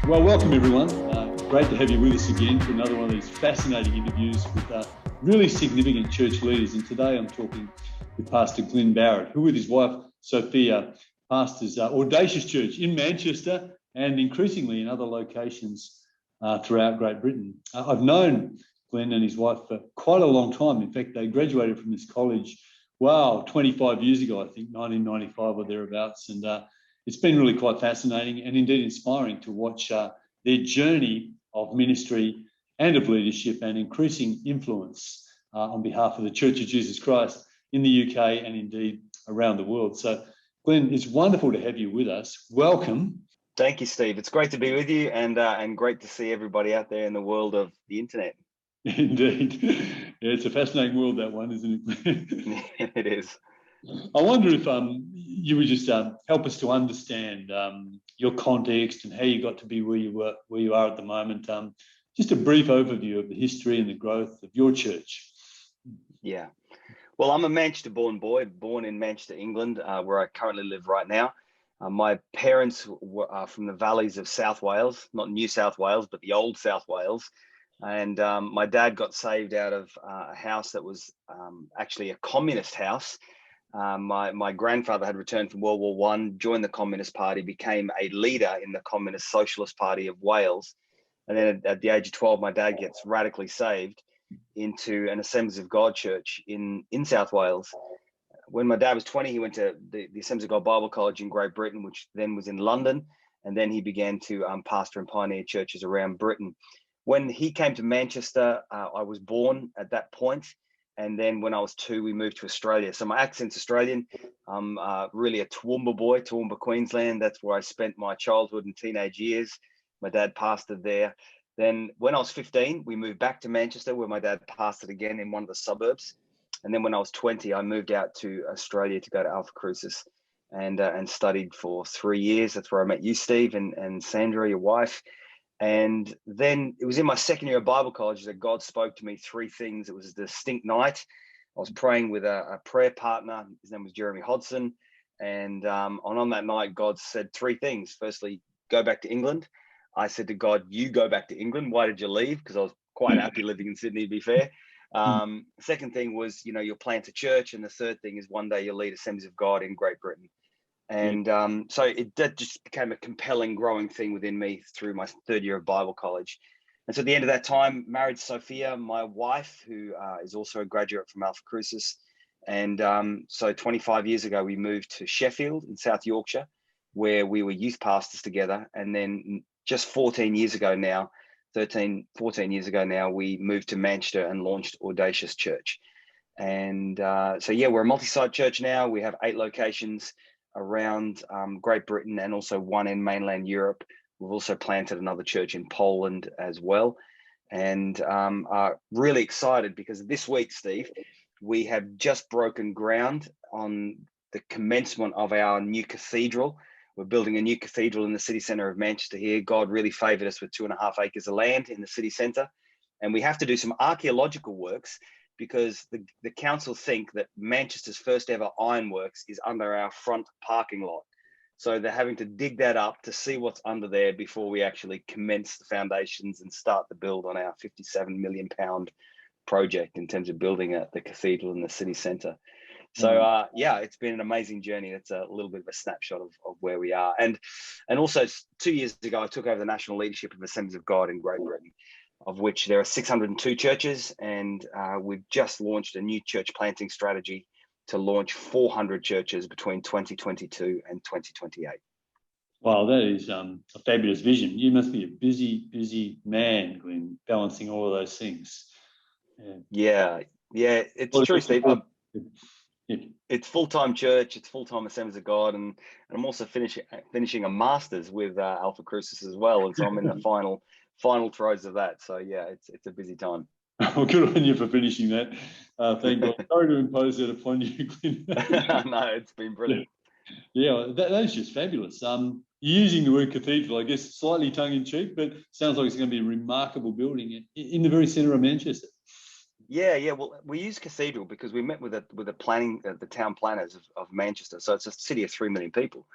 Well, welcome everyone. Great to have you with us again for another one of these fascinating interviews with really significant church leaders. And today I'm talking with Pastor Glyn Barrett, who with his wife Sophia pastors Audacious Church in Manchester and increasingly in other locations throughout Great Britain. I've known Glyn and his wife for quite a long time. In fact, they graduated from this college, 25 years ago, I think, 1995 or thereabouts. And it's been really quite fascinating and indeed inspiring to watch their journey of ministry and of leadership and increasing influence on behalf of the Church of Jesus Christ in the UK and indeed around the world. So, Glyn, it's wonderful to have you with us. Welcome. Thank you, Steve. It's great to be with you and great to see everybody out there in the world of the internet. Indeed. Yeah, it's a fascinating world, that one, isn't it? It is. I wonder if you would just help us to understand your context and how you got to be where you are at the moment. Just a brief overview of the history and the growth of your church. Yeah. Well, I'm a Manchester-born boy, born in Manchester, England, where I currently live right now. My parents were from the valleys of South Wales, not New South Wales, but the old South Wales. And my dad got saved out of a house that was actually a communist house. My grandfather had returned from World War I, joined the Communist Party, became a leader in the Communist Socialist Party of Wales. And then at the age of 12, my dad gets radically saved into an Assemblies of God church in South Wales. When my dad was 20, he went to the Assemblies of God Bible College in Great Britain, which then was in London. And then he began to pastor and pioneer churches around Britain. When he came to Manchester, I was born at that point. And then when I was 2, we moved to Australia. So my accent's Australian. I'm really a Toowoomba boy, Toowoomba, Queensland. That's where I spent my childhood and teenage years. My dad pastored there. Then when I was 15, we moved back to Manchester, where my dad pastored again in one of the suburbs. And then when I was 20, I moved out to Australia to go to Alphacrucis and studied for 3 years. That's where I met you, Steve, and Sandra, your wife. And then it was in my second year of Bible college that God spoke to me 3 things. It was a distinct night. I was praying with a prayer partner. His name was Jeremy Hodson. And on that night, God said 3 things. Firstly, go back to England. I said to God, you go back to England. Why did you leave? Because I was quite happy living in Sydney, to be fair. Second thing was, you'll plant a church. And the third thing is one day you'll lead Assemblies of God in Great Britain. And so that just became a compelling, growing thing within me through my 3rd year of Bible college. And so at the end of that time, married Sophia, my wife, who is also a graduate from Alphacrucis. And so 25 years ago, we moved to Sheffield in South Yorkshire, where we were youth pastors together. And then just 14 years ago now, we moved to Manchester and launched Audacious Church. And we're a multi-site church now. We have 8 locations around Great Britain and also 1 in mainland Europe. We've also planted another church in Poland as well, and are really excited because this week, Steve, we have just broken ground on the commencement of our new cathedral. We're building a new cathedral in the city centre of Manchester here. God really favoured us with 2.5 acres of land in the city centre, and we have to do some archaeological works because the council think that Manchester's first ever ironworks is under our front parking lot. So they're having to dig that up to see what's under there before we actually commence the foundations and start the build on our £57 million project in terms of building the cathedral in the city centre. So it's been an amazing journey. That's a little bit of a snapshot of where we are. And also 2 years ago, I took over the national leadership of Assemblies of God in Great Britain, of which there are 602 churches, and we've just launched a new church planting strategy to launch 400 churches between 2022 and 2028. Wow, that is a fabulous vision. You must be a busy man, Glyn, balancing all of those things. Yeah, it's true, Steve. It's full-time church, it's full-time Assemblies of God, and I'm also finishing a master's with Alphacrucis as well, and so I'm in the final throes of that. So yeah, it's a busy time. Well, good on you for finishing that. Thank God. Sorry to impose that upon you, Glyn. No, it's been brilliant. Yeah, that is just fabulous. You're using the word cathedral, I guess, slightly tongue-in-cheek, but sounds like it's going to be a remarkable building in the very centre of Manchester. Yeah. Well, we use cathedral because we met with the town planners of Manchester. So it's a city of 3 million people,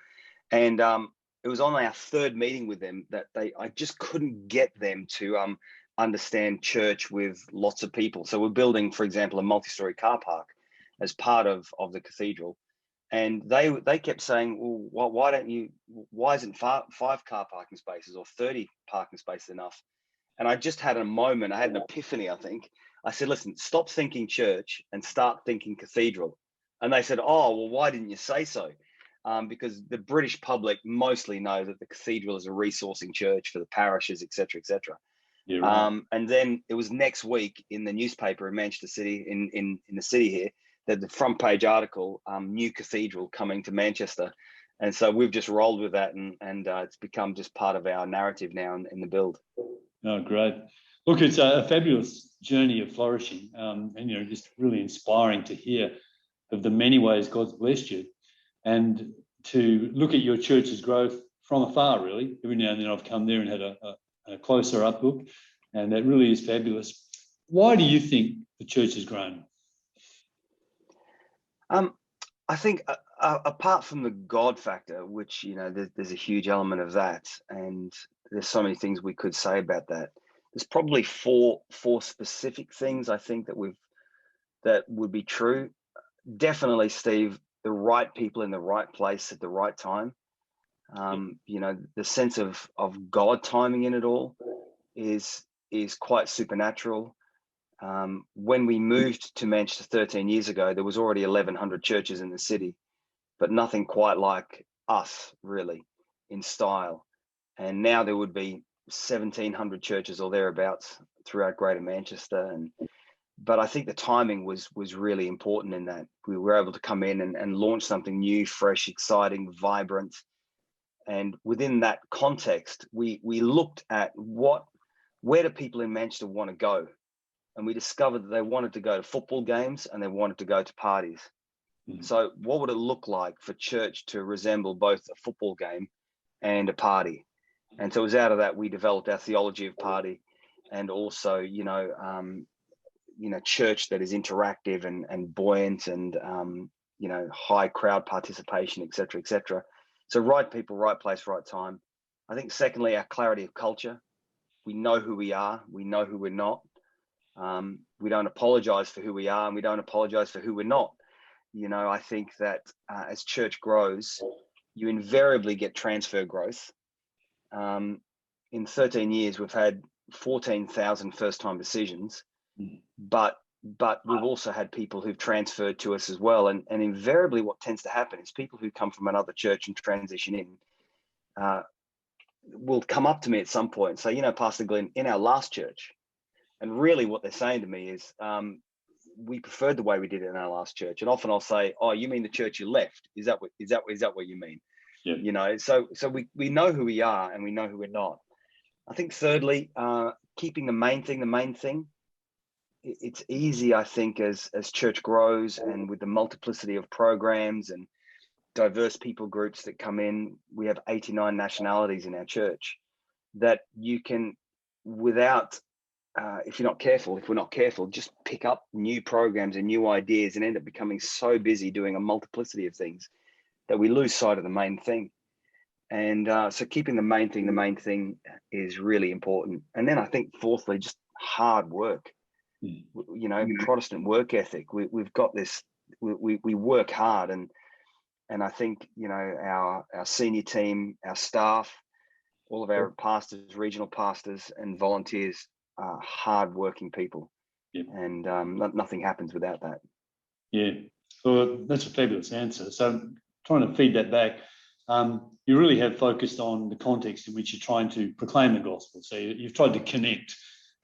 and it was on our third meeting with them that I just couldn't get them to understand church with lots of people. So we're building, for example, a multi-story car park as part of the cathedral. And they kept saying, well, why isn't 5 car parking spaces or 30 parking spaces enough? And I just had a moment, I had an epiphany, I think. I said, listen, stop thinking church and start thinking cathedral. And they said, oh, well, why didn't you say so? Because the British public mostly know that the cathedral is a resourcing church for the parishes, et cetera, et cetera. Yeah, right. And then it was next week in the newspaper in Manchester City, in the city here, that the front page article, new cathedral coming to Manchester. And so we've just rolled with that, and it's become just part of our narrative now in the build. Oh, great. Look, it's a fabulous journey of flourishing, and, just really inspiring to hear of the many ways God's blessed you, and to look at your church's growth from afar, really. Every now and then I've come there and had a closer up look, and that really is fabulous. Why do you think the church has grown? I think apart from the God factor, which, there's a huge element of that, and there's so many things we could say about that. There's probably four specific things I think that would be true. Definitely, Steve, the right people in the right place at the right time. The sense of God timing in it all is quite supernatural. When we moved to Manchester 13 years ago, there was already 1,100 churches in the city, but nothing quite like us, really, in style. And now there would be 1,700 churches or thereabouts throughout Greater Manchester. But I think the timing was really important in that we were able to come in and launch something new, fresh, exciting, vibrant. And within that context, we looked at where do people in Manchester want to go? And we discovered that they wanted to go to football games and they wanted to go to parties. Mm-hmm. So what would it look like for church to resemble both a football game and a party? And so it was out of that we developed our theology of party, and also, church that is interactive and buoyant, and, high crowd participation, et cetera, et cetera. So right people, right place, right time. I think secondly, our clarity of culture. We know who we are. We know who we're not. We don't apologize for who we are, and we don't apologize for who we're not. I think that as church grows, you invariably get transfer growth. In 13 years, we've had 14,000 first-time decisions, but we've also had people who've transferred to us as well. And invariably what tends to happen is people who come from another church and transition in will come up to me at some point and say, Pastor Glyn, in our last church. And really what they're saying to me is, we preferred the way we did it in our last church. And often I'll say, oh, you mean the church you left? Is that what you mean? Yeah. So we know who we are and we know who we're not. I think thirdly, keeping the main thing. It's easy, I think, as church grows and with the multiplicity of programs and diverse people groups that come in. We have 89 nationalities in our church that you can, without, if we're not careful, just pick up new programs and new ideas and end up becoming so busy doing a multiplicity of things that we lose sight of the main thing. And so keeping the main thing is really important. And then I think fourthly, just hard work. Protestant work ethic. We've got this. We work hard, and I think our senior team, our staff, all of our pastors, regional pastors, and volunteers are hard-working people. Yeah. And nothing happens without that. Yeah, well, that's a fabulous answer. So trying to feed that back, you really have focused on the context in which you're trying to proclaim the gospel. So you've tried to connect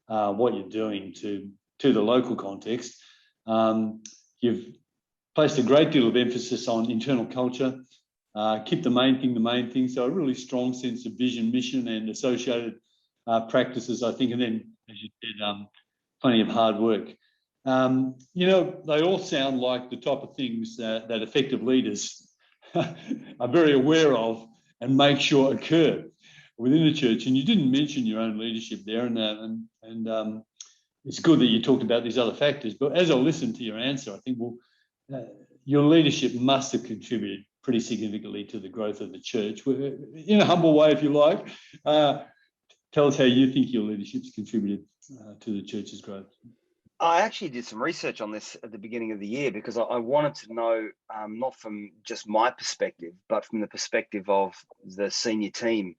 what you're doing to the local context. You've placed a great deal of emphasis on internal culture, keep the main thing. So a really strong sense of vision, mission, and associated practices, I think. And then, as you said, plenty of hard work. They all sound like the type of things that effective leaders are very aware of and make sure occur within the church. And you didn't mention your own leadership there, and it's good that you talked about these other factors. But as I listened to your answer, I think, your leadership must have contributed pretty significantly to the growth of the church. In a humble way, if you like, tell us how you think your leadership's contributed to the church's growth. I actually did some research on this at the beginning of the year because I wanted to know, not from just my perspective, but from the perspective of the senior team,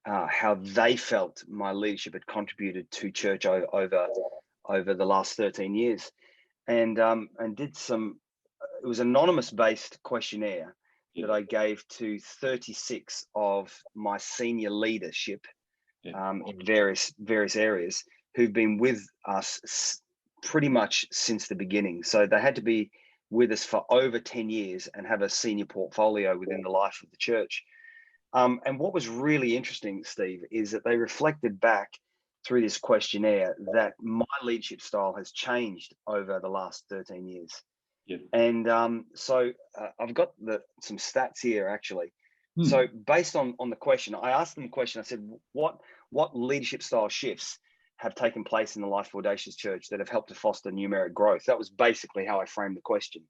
how they felt my leadership had contributed to church over the last 13 years, and did some. It was an anonymous-based questionnaire that I gave to 36 of my senior leadership in various areas who've been with us pretty much since the beginning. So they had to be with us for over 10 years and have a senior portfolio within the life of the church. And what was really interesting, Steve, is that they reflected back through this questionnaire that my leadership style has changed over the last 13 years. And so I've got some stats here, actually. So based on the question, I asked them the question, I said, what leadership style shifts have taken place in the life of Audacious Church that have helped to foster numeric growth? That was basically how I framed the question.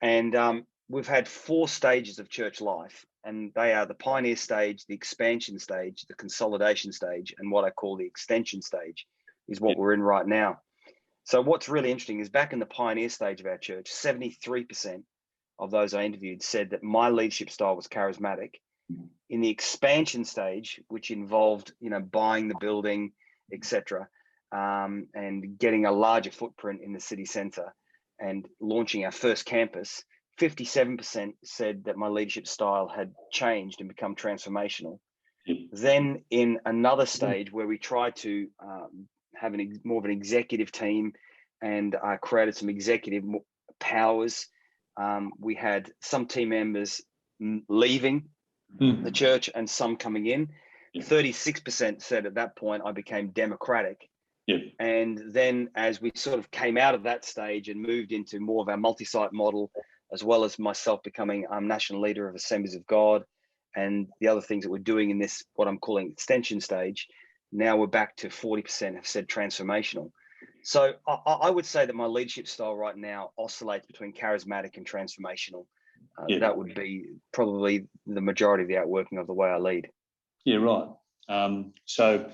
And we've had 4 stages of church life, and they are the pioneer stage, the expansion stage, the consolidation stage, and what I call the extension stage is what we're in right now. So what's really interesting is back in the pioneer stage of our church, 73% of those I interviewed said that my leadership style was charismatic. In the expansion stage, which involved, buying the building, etc., and getting a larger footprint in the city centre and launching our first campus, 57% said that my leadership style had changed and become transformational. Then in another stage where we tried to have more of an executive team and created some executive powers, we had some team members leaving the church and some coming in. 36% said at that point I became democratic. And then as we sort of came out of that stage and moved into more of our multi-site model, as well as myself becoming national leader of Assemblies of God and the other things that we're doing in this, what I'm calling extension stage, now we're back to 40% have said transformational. So I would say that my leadership style right now oscillates between charismatic and transformational. That would be probably the majority of the outworking of the way I lead. Yeah, right. So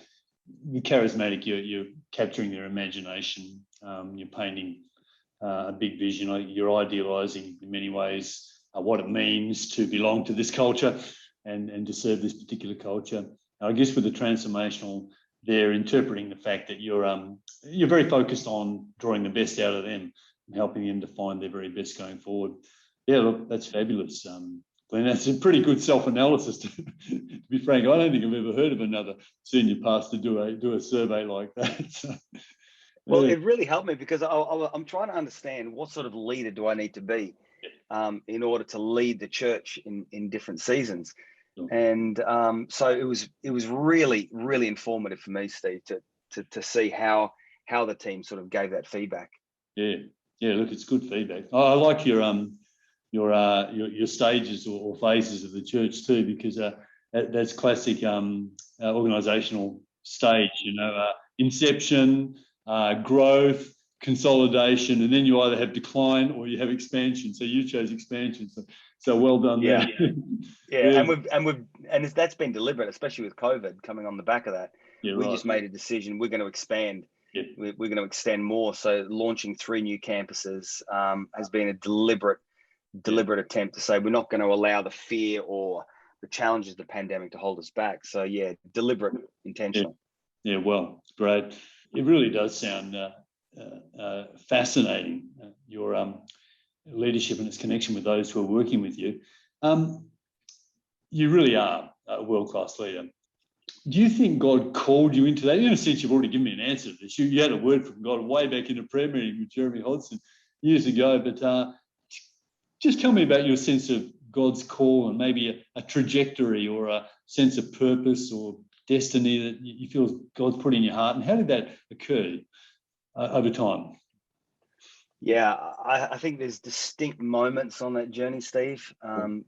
the charismatic, you're capturing their imagination, you're painting a big vision, you're idealising in many ways what it means to belong to this culture and to serve this particular culture. I guess with the transformational, they're interpreting the fact that you're very focused on drawing the best out of them and helping them to find their very best going forward. Yeah, look, that's fabulous. Glenn, that's a pretty good self-analysis. To be frank, I don't think I've ever heard of another senior pastor do a survey like that. So, well, it really helped me because I'm trying to understand what sort of leader do I need to be in order to lead the church in different seasons. And so it was really, really informative for me, Steve, to see how the team sort of gave that feedback. Yeah, look, it's good feedback. I like your stages or phases of the church too, because that's classic organisational stage. Inception, growth, consolidation, and then you either have decline or you have expansion. So you chose expansion. So well done there. Yeah. And that's been deliberate, especially with COVID coming on the back of that. We just made a decision. We're going to expand. We're going to extend more. So launching 3 new campuses has been a deliberate attempt to say we're not going to allow the fear or the challenges of the pandemic to hold us back. So deliberate, intentional. Yeah, well, it's great. It really does sound fascinating, your leadership and its connection with those who are working with you. You really are a world-class leader. Do you think God called you into that? In a sense, you've already given me an answer to this. You had a word from God way back in a prayer meeting with Jeremy Hodgson years ago, but just tell me about your sense of God's call and maybe a trajectory or a sense of purpose or destiny that you feel God's put in your heart, and how did that occur over time? Yeah, I think there's distinct moments on that journey, Steve,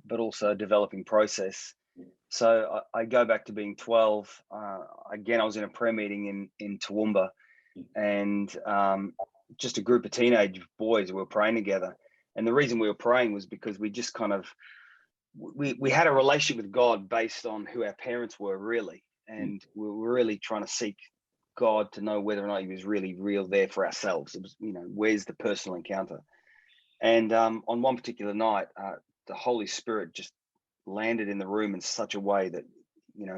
but also a developing process. So I go back to being 12. Again, I was in a prayer meeting in Toowoomba, and just a group of teenage boys, we were praying together. And the reason we were praying was because we just kind of we had a relationship with God based on who our parents were, really. And we were really trying to seek God to know whether or not he was really real there for ourselves. It was, where's the personal encounter? And on one particular night, the Holy Spirit just landed in the room in such a way that,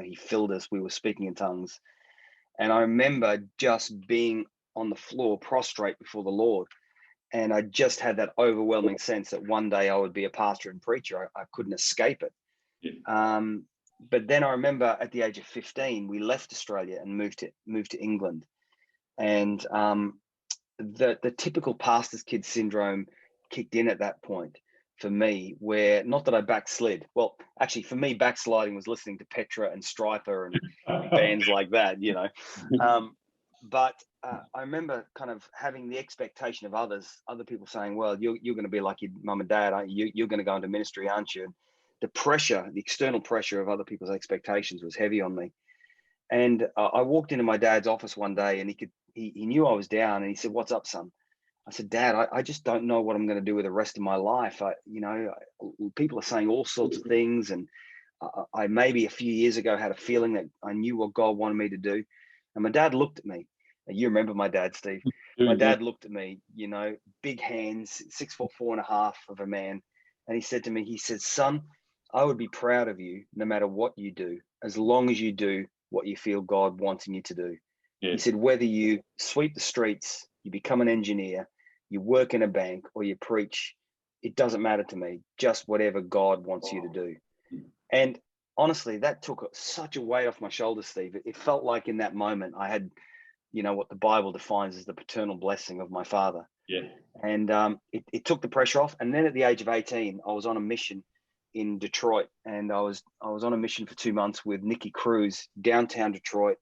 he filled us. We were speaking in tongues. And I remember just being on the floor, prostrate before the Lord. And I just had that overwhelming sense that one day I would be a pastor and preacher. I couldn't escape it. Yeah. But then I remember at the age of 15, we left Australia and moved to England. And the typical pastor's kid syndrome kicked in at that point for me, where not that I backslid. Well, actually, for me, backsliding was listening to Petra and Stryper and bands like that, But I remember kind of having the expectation of other people saying, well, you're going to be like your mum and dad, aren't you? You're going to go into ministry, aren't you? And the pressure, the external pressure of other people's expectations was heavy on me. And I walked into my dad's office one day and he knew I was down and he said, what's up, son? I said, Dad, I just don't know what I'm going to do with the rest of my life. People are saying all sorts of things. And I maybe a few years ago had a feeling that I knew what God wanted me to do. And my dad looked at me. You remember my dad, Steve. My dad looked at me, big hands, 6'4.5" of a man. And he said to me, son, I would be proud of you no matter what you do, as long as you do what you feel God wants you to do. Yeah. He said, whether you sweep the streets, you become an engineer, you work in a bank, or you preach, it doesn't matter to me, just whatever God wants you to do. And honestly, that took such a weight off my shoulders, Steve. It felt like in that moment I had, what the Bible defines as the paternal blessing of my father. Yeah. And it took the pressure off. And then at the age of 18, I was on a mission in Detroit, and I was on a mission for 2 months with Nicky Cruz, downtown Detroit,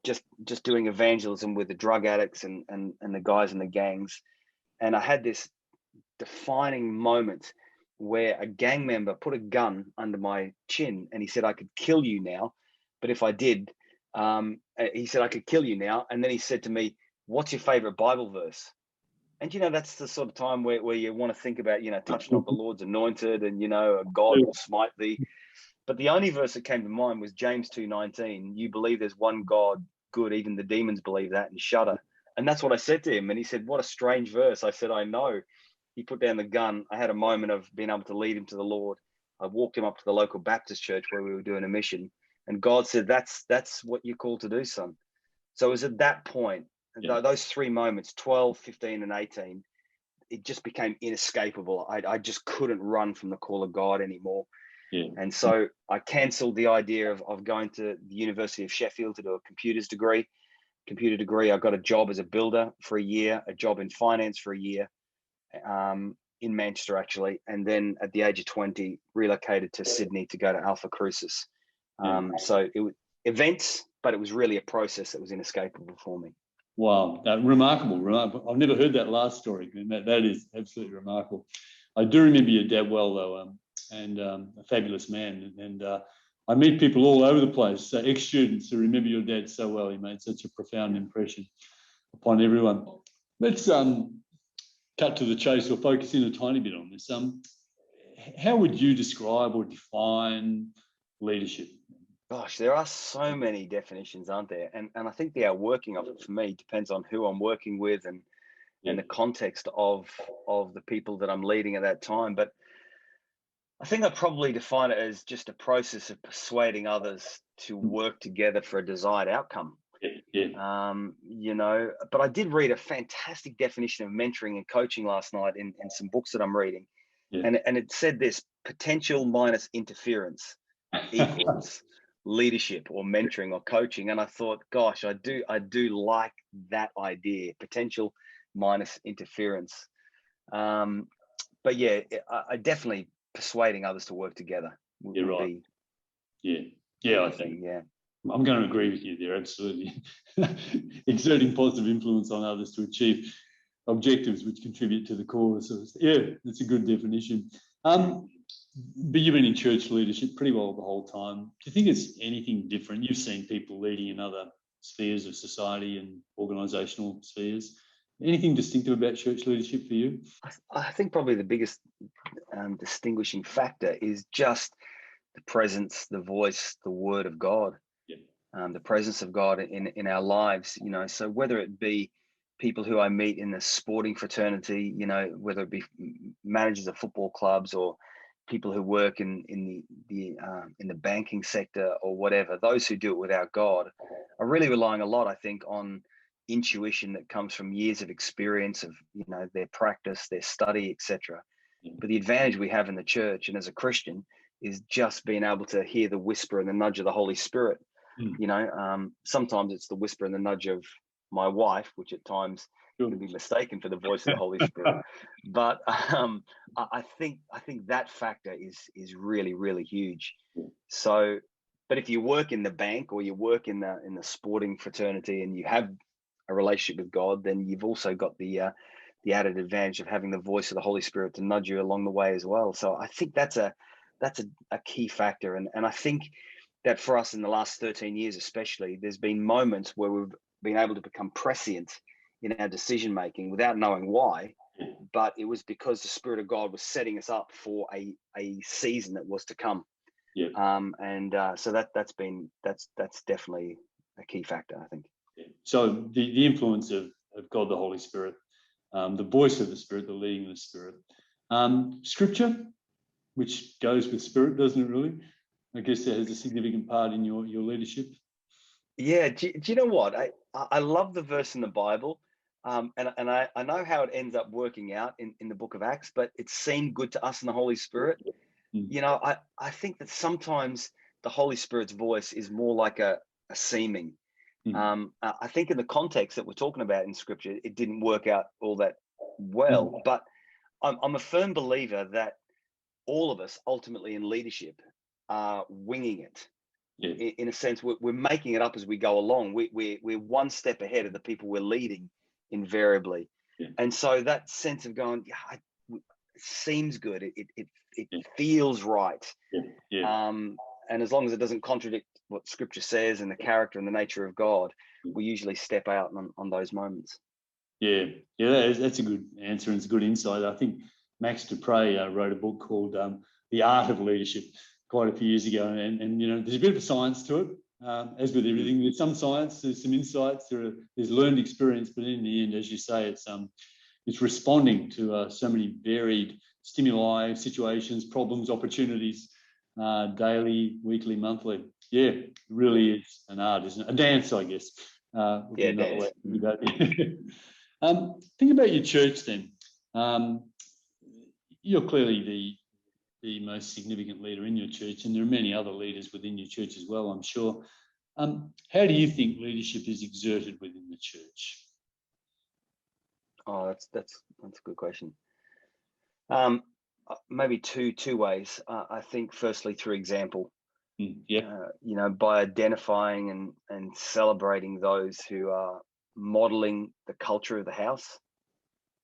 just doing evangelism with the drug addicts and the guys in the gangs. And I had this defining moment where a gang member put a gun under my chin and he said, I could kill you now. But if I did, he said, I could kill you now. And then he said to me, what's your favorite Bible verse? And, that's the sort of time where you want to think about, touch not the Lord's anointed and, God will smite thee. But the only verse that came to mind was James 2:19. You believe there's one God, good, even the demons believe that and shudder. And that's what I said to him. And he said, what a strange verse. I said, I know. He put down the gun. I had a moment of being able to lead him to the Lord. I walked him up to the local Baptist church where we were doing a mission. And God said, that's what you're called to do, son. So it was at that point, those 3 moments, 12, 15, and 18, it just became inescapable. I just couldn't run from the call of God anymore. Yeah. And so I canceled the idea of going to the University of Sheffield to do a computer degree. I got a job as a builder for a year, a job in finance for a year, in Manchester, actually. And then at the age of 20, relocated to Sydney to go to Alphacrucis. So it was events, but it was really a process that was inescapable for me. Wow, remarkable. I've never heard that last story. That is absolutely remarkable. I do remember your dad well, though, and a fabulous man. And I meet people all over the place, ex-students who remember your dad so well. He made such a profound impression upon everyone. Let's cut to the chase or focus in a tiny bit on this. How would you describe or define leadership? Gosh, there are so many definitions, aren't there? And I think the outworking of it for me depends on who I'm working with and the context of the people that I'm leading at that time. But I think I'd probably define it as just a process of persuading others to work together for a desired outcome. But I did read a fantastic definition of mentoring and coaching last night in some books that I'm reading. Yeah. And it said this: potential minus interference equals leadership or mentoring or coaching. And I thought, gosh, I do like that idea, potential minus interference. But yeah, I definitely persuading others to work together would be. I think. I'm going to agree with you there, absolutely. Exerting positive influence on others to achieve objectives which contribute to the cause. That's a good definition. But you've been in church leadership pretty well the whole time. Do you think it's anything different? You've seen people leading in other spheres of society and organisational spheres. Anything distinctive about church leadership for you? I think probably the biggest distinguishing factor is just the presence, the voice, the word of God, the presence of God in our lives, so whether it be people who I meet in the sporting fraternity, whether it be managers of football clubs or people who work in the banking sector or whatever, those who do it without God are really relying a lot, I think, on intuition that comes from years of experience of, their practice, their study, etc. But the advantage we have in the church and as a Christian is just being able to hear the whisper and the nudge of the Holy Spirit. Sometimes it's the whisper and the nudge of my wife, which at times can be mistaken for the voice of the Holy Spirit. But I think that factor is really, really huge. So, but if you work in the bank or you work in the sporting fraternity and you have a relationship with God, then you've also got the added advantage of having the voice of the Holy Spirit to nudge you along the way as well. So I think that's a key factor. And I think that for us in the last 13 years, especially, there's been moments where we've been able to become prescient in our decision making without knowing why, but it was because the Spirit of God was setting us up for a season that was to come. So that's definitely a key factor, I think. So the influence of God, the Holy Spirit, the voice of the Spirit, the leading of the Spirit, Scripture, which goes with Spirit, doesn't it really? I guess that has a significant part in your leadership. Yeah, do you know what? I love the verse in the Bible, and I know how it ends up working out in the book of Acts, but it seemed good to us in the Holy Spirit. I think that sometimes the Holy Spirit's voice is more like a seeming. I think in the context that we're talking about in Scripture, it didn't work out all that well, but I'm a firm believer that all of us ultimately in leadership are winging it. In a sense, we're making it up as we go along. We're one step ahead of the people we're leading invariably. And so that sense of going, it seems good. It feels right. And as long as it doesn't contradict what Scripture says and the character and the nature of God, we usually step out on those moments. That's a good answer and it's a good insight. I think Max Dupre wrote a book called The Art of Leadership quite a few years ago, and there's a bit of science to it, as with everything. There's some science, there's some insights, there's learned experience, but in the end, as you say, it's responding to so many varied stimuli, situations, problems, opportunities, daily, weekly, monthly. It really is an art, isn't it? A dance, I guess. Dance. Think about your church then. You're clearly the most significant leader in your church, and there are many other leaders within your church as well, I'm sure. How do you think leadership is exerted within the church? Oh, that's a good question. Maybe two ways. I think firstly through example. By identifying and celebrating those who are modeling the culture of the house.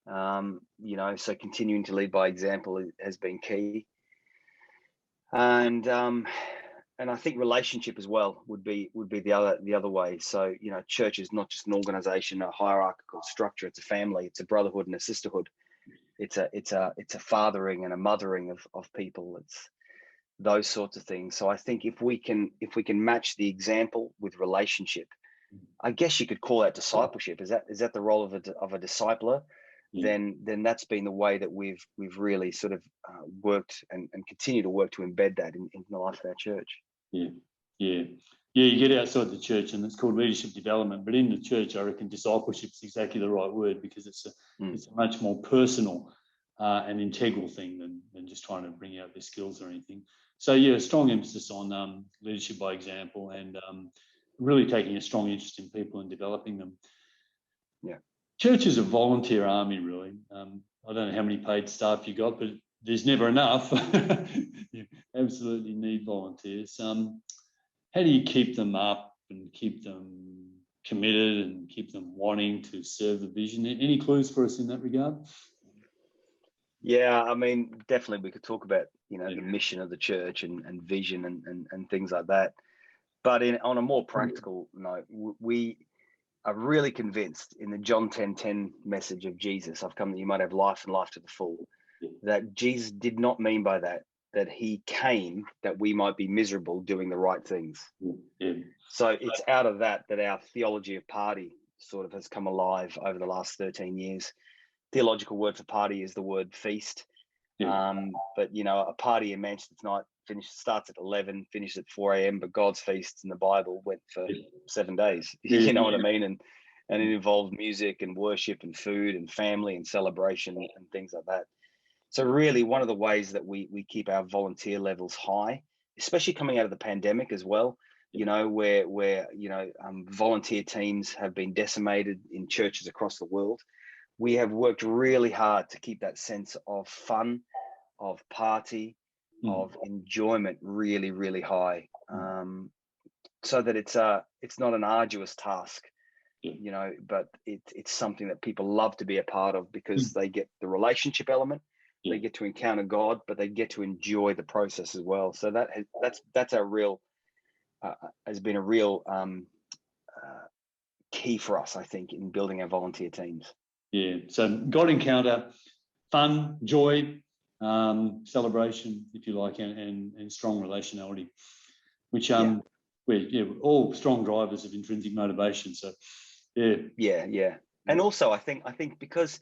So continuing to lead by example has been key. And I think relationship as well would be the other way. So church is not just an organization, a hierarchical structure. It's a family. It's a brotherhood and a sisterhood. It's a fathering and a mothering of people. It's those sorts of things. So I think if we can match the example with relationship, I guess you could call that discipleship. Is that the role of a discipler? Then that's been the way that we've really sort of worked and continue to work to embed that in the life of our church. You get outside the church and it's called leadership development, but in the church I reckon discipleship is exactly the right word, because it's a much more personal and integral thing than just trying to bring out their skills or anything. So a strong emphasis on leadership by example and really taking a strong interest in people and developing them. Church is a volunteer army, really. I don't know how many paid staff you got, but there's never enough. You absolutely need volunteers. How do you keep them up and keep them committed and keep them wanting to serve the vision? Any clues for us in that regard? Yeah, I mean, definitely we could talk about, the mission of the church and vision and things like that. But on a more practical note, we are really convinced in the John 10:10 message of Jesus, I've come that you might have life and life to the full, that Jesus did not mean by that he came that we might be miserable doing the right things. So it's out of that our theology of party sort of has come alive over the last 13 years. Theological word for party is the word feast. But a party in Manchester tonight starts at 11, finishes at 4 a.m. But God's feasts in the Bible went for 7 days. You know what I mean? And it involved music and worship and food and family and celebration and things like that. So really, one of the ways that we keep our volunteer levels high, especially coming out of the pandemic as well, where volunteer teams have been decimated in churches across the world. We have worked really hard to keep that sense of fun, of party, of enjoyment really, really high, so that it's not an arduous task, but it's something that people love to be a part of because they get the relationship element, they get to encounter God, but they get to enjoy the process as well. So that's a real has been a real key for us, I think, in building our volunteer teams. Yeah. So God encounter, fun, joy, celebration, if you like, and strong relationality, which we're all strong drivers of intrinsic motivation. So yeah. And also, I think because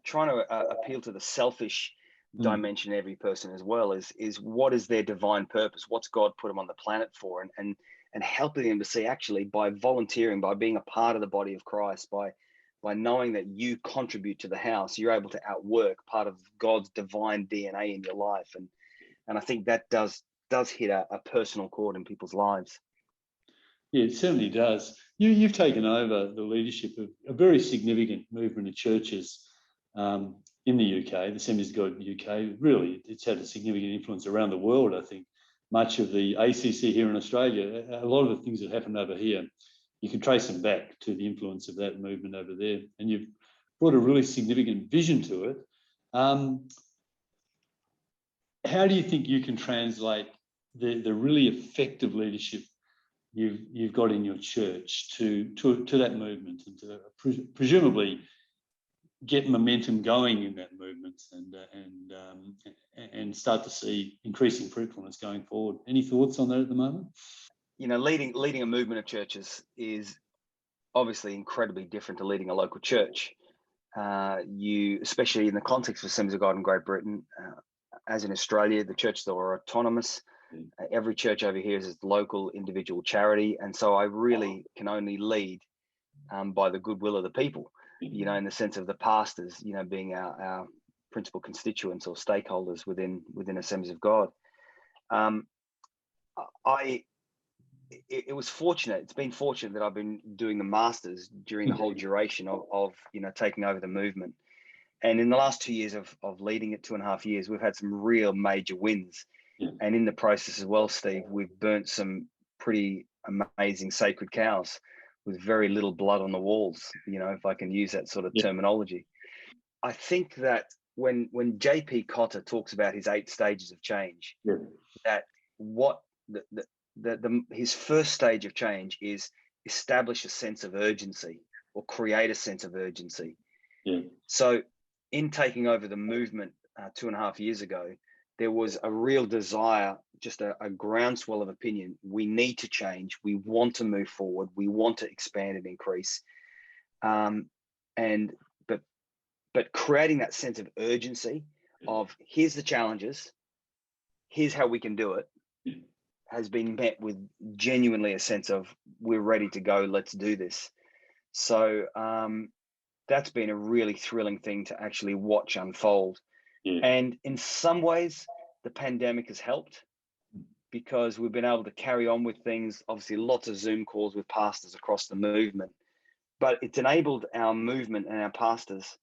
trying to appeal to the selfish dimension in every person as well is what is their divine purpose? What's God put them on the planet for? And helping them to see, actually, by volunteering, by being a part of the body of Christ, by knowing that you contribute to the house, you're able to outwork part of God's divine DNA in your life. And I think that does hit a personal chord in people's lives. Yeah, it certainly does. You've taken over the leadership of a very significant movement of churches in the UK, the Assemblies of God in the UK. Really, it's had a significant influence around the world, I think. Much of the ACC here in Australia, a lot of the things that happened over here, you can trace them back to the influence of that movement over there. And you've brought a really significant vision to it. How do you think you can translate the really effective leadership you've got in your church to that movement, and to presumably get momentum going in that movement and start to see increasing fruitfulness going forward? Any thoughts on that at the moment? Leading a movement of churches is obviously incredibly different to leading a local church. Especially in the context of Assemblies of God in Great Britain, as in Australia, the churches are autonomous. Every church over here is a local individual charity, and so I really can only lead by the goodwill of the people. In the sense of the pastors, being our principal constituents or stakeholders within Assemblies of God. It was fortunate. It's been fortunate that I've been doing the masters during the whole duration of taking over the movement. And in the last 2 years of leading it, 2.5 years, we've had some real major wins. And in the process as well, Steve, we've burnt some pretty amazing sacred cows with very little blood on the walls, if I can use that sort of terminology. I think that when J.P. Cotter talks about his 8 stages of change, that what his first stage of change is establish a sense of urgency or create a sense of urgency. So in taking over the movement 2.5 years ago, there was a real desire, just a groundswell of opinion. We need to change. We want to move forward. We want to expand and increase. But creating that sense of urgency of here's the challenges, here's how we can do it, has been met with genuinely a sense of we're ready to go. Let's do this. So that's been a really thrilling thing to actually watch unfold. And in some ways, the pandemic has helped because we've been able to carry on with things. Obviously, lots of Zoom calls with pastors across the movement, but it's enabled our movement and our pastors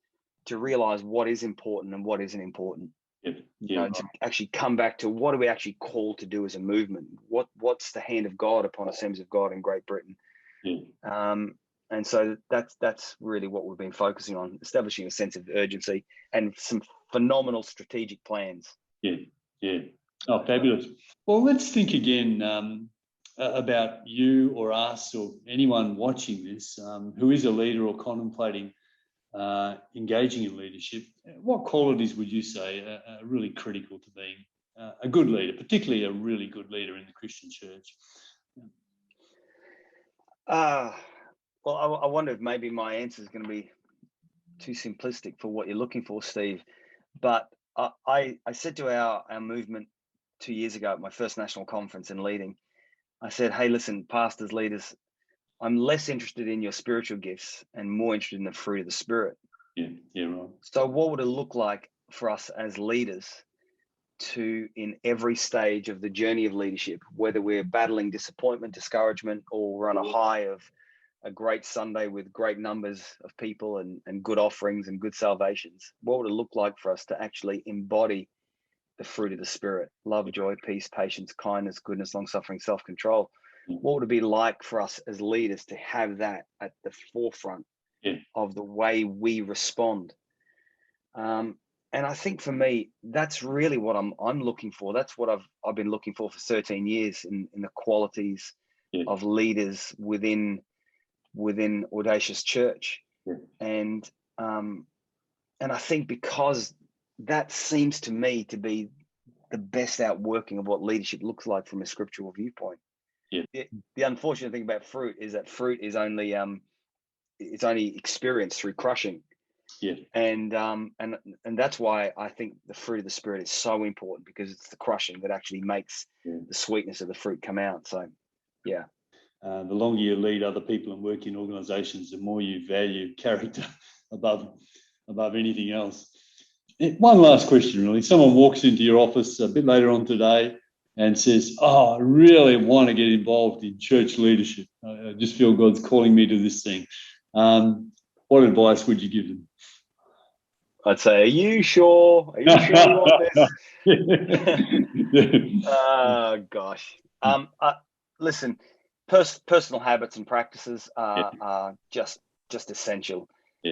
to realize what is important and what isn't important. To actually come back to what are we actually called to do as a movement? What's the hand of God upon Assemblies of God in Great Britain? And so that's really what we've been focusing on, establishing a sense of urgency and some phenomenal strategic plans. Oh, fabulous. Well, let's think again about you or us or anyone watching this who is a leader or contemplating engaging in leadership, what qualities would you say are really critical to being a good leader, particularly a really good leader in the Christian church? Well, I wonder if maybe my answer is going to be too simplistic for what you're looking for, Steve. But I said to our movement 2 years ago at my first national conference in leading, I said, hey, listen, pastors, leaders, I'm less interested in your spiritual gifts and more interested in the fruit of the Spirit. Yeah, right. So what would it look like for us as leaders to, in every stage of the journey of leadership, whether we're battling disappointment, discouragement, or we're on a high of a great Sunday with great numbers of people and good offerings and good salvations, what would it look like for us to actually embody the fruit of the Spirit? Love, joy, peace, patience, kindness, goodness, long-suffering, self-control. What would it be like for us as leaders to have that at the forefront of the way we respond? And I think for me, that's really what I'm looking for. That's what I've been looking for 13 years in the qualities of leaders within Audacious Church. And I think because that seems to me to be the best outworking of what leadership looks like from a scriptural viewpoint. The unfortunate thing about fruit is that fruit is only it's only experienced through crushing. And that's why I think the fruit of the Spirit is so important, because it's the crushing that actually makes the sweetness of the fruit come out. So the longer you lead other people and work in organisations, the more you value character above anything else. One last question, really. Someone walks into your office a bit later on today and says, I really want to get involved in church leadership. I just feel God's calling me to this thing. What advice would you give them? I'd say, are you sure? Are you sure you want this? Oh, gosh. Listen, personal habits and practices are just essential.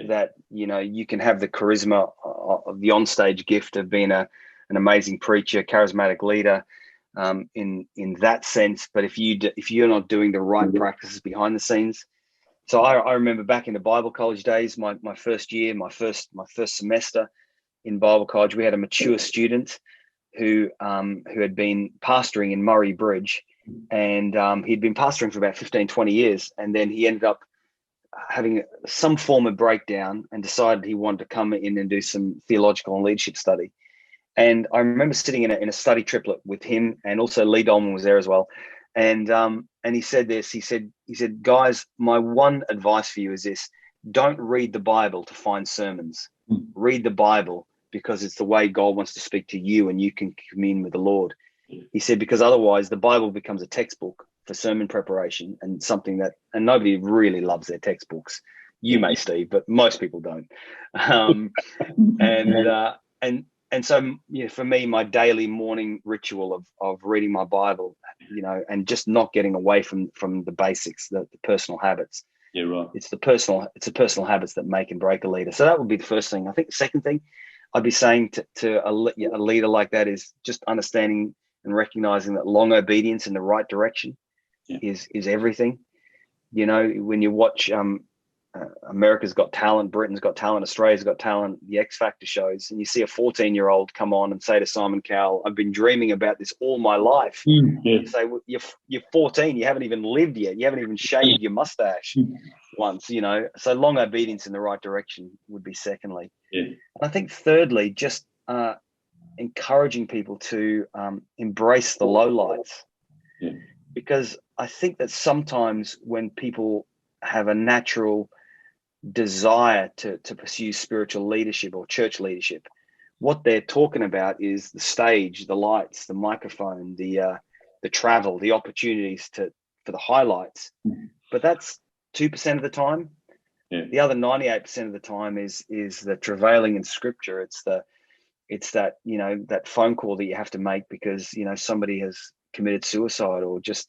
That, you can have the charisma of the onstage gift of being an amazing preacher, charismatic leader, in that sense. But if you're not doing the right practices behind the scenes. So I remember back in the Bible college days, my first year, my first semester in Bible college, we had a mature student who had been pastoring in Murray Bridge, and he'd been pastoring for about 15, 20 years. And then he ended up having some form of breakdown and decided he wanted to come in and do some theological and leadership study. And I remember sitting in a study triplet with him, and also Lee Dolman was there as well. And he said this, he said, guys, my one advice for you is this: don't read the Bible to find sermons. Read the Bible because it's the way God wants to speak to you, and you can commune with the Lord. He said, because otherwise the Bible becomes a textbook for sermon preparation, and something that, and nobody really loves their textbooks. You may, Steve, but most people don't. And so, for me, my daily morning ritual of reading my Bible, and just not getting away from the basics, the personal habits. Yeah, right. It's the personal habits that make and break a leader. So that would be the first thing. I think the second thing I'd be saying to a leader like that is just understanding and recognizing that long obedience in the right direction is everything. When you watch America's Got Talent, Britain's Got Talent, Australia's Got Talent, the X Factor shows, and you see a 14-year-old come on and say to Simon Cowell, I've been dreaming about this all my life. You say, well, you're 14, you haven't even lived yet, you haven't even shaved your mustache once, so long obedience in the right direction would be secondly. And I think thirdly, just encouraging people to embrace the lowlights, because I think that sometimes when people have a natural desire to pursue spiritual leadership or church leadership, what they're talking about is the stage, the lights, the microphone, the travel, the opportunities for the highlights. But that's 2% of the time. The other 98% of the time is the travailing in scripture. It's that that phone call that you have to make because somebody has committed suicide, or just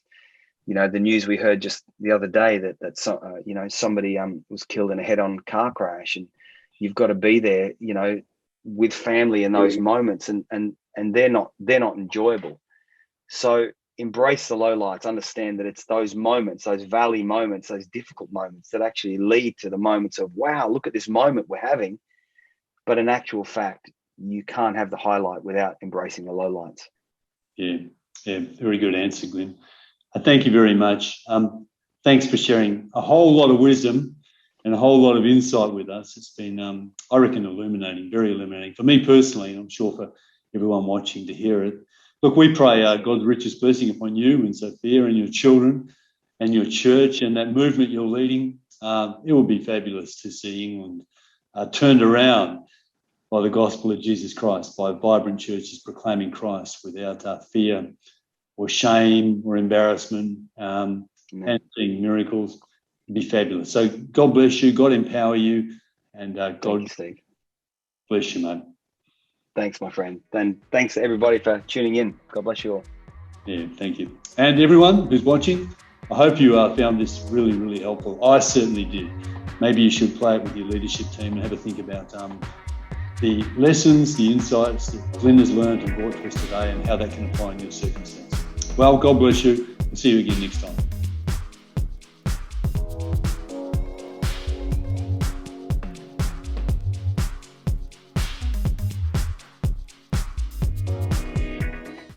the news we heard just the other day that somebody was killed in a head-on car crash, and you've got to be there with family in those moments, and they're not enjoyable. So embrace the lowlights, understand that it's those moments, those valley moments, those difficult moments that actually lead to the moments of, wow, look at this moment we're having. But in actual fact, you can't have the highlight without embracing the lowlights. Yeah, very good answer, Glyn. Thank you very much. Thanks for sharing a whole lot of wisdom and a whole lot of insight with us. It's been, I reckon, illuminating, very illuminating for me personally, and I'm sure for everyone watching to hear it. Look, we pray God's richest blessing upon you and Sophia and your children and your church and that movement you're leading. It will be fabulous to see England turned around by the gospel of Jesus Christ, by vibrant churches proclaiming Christ without fear or shame or embarrassment, and seeing miracles. It'd be fabulous. So God bless you, God empower you, and God bless you, mate. Thanks, my friend. And thanks to everybody for tuning in. God bless you all. Yeah, thank you. And everyone who's watching, I hope you found this really, really helpful. I certainly did. Maybe you should play it with your leadership team and have a think about the lessons, the insights that Glyn has learned and brought to us today and how that can apply in your circumstance. Well, God bless you. We'll see you again next time.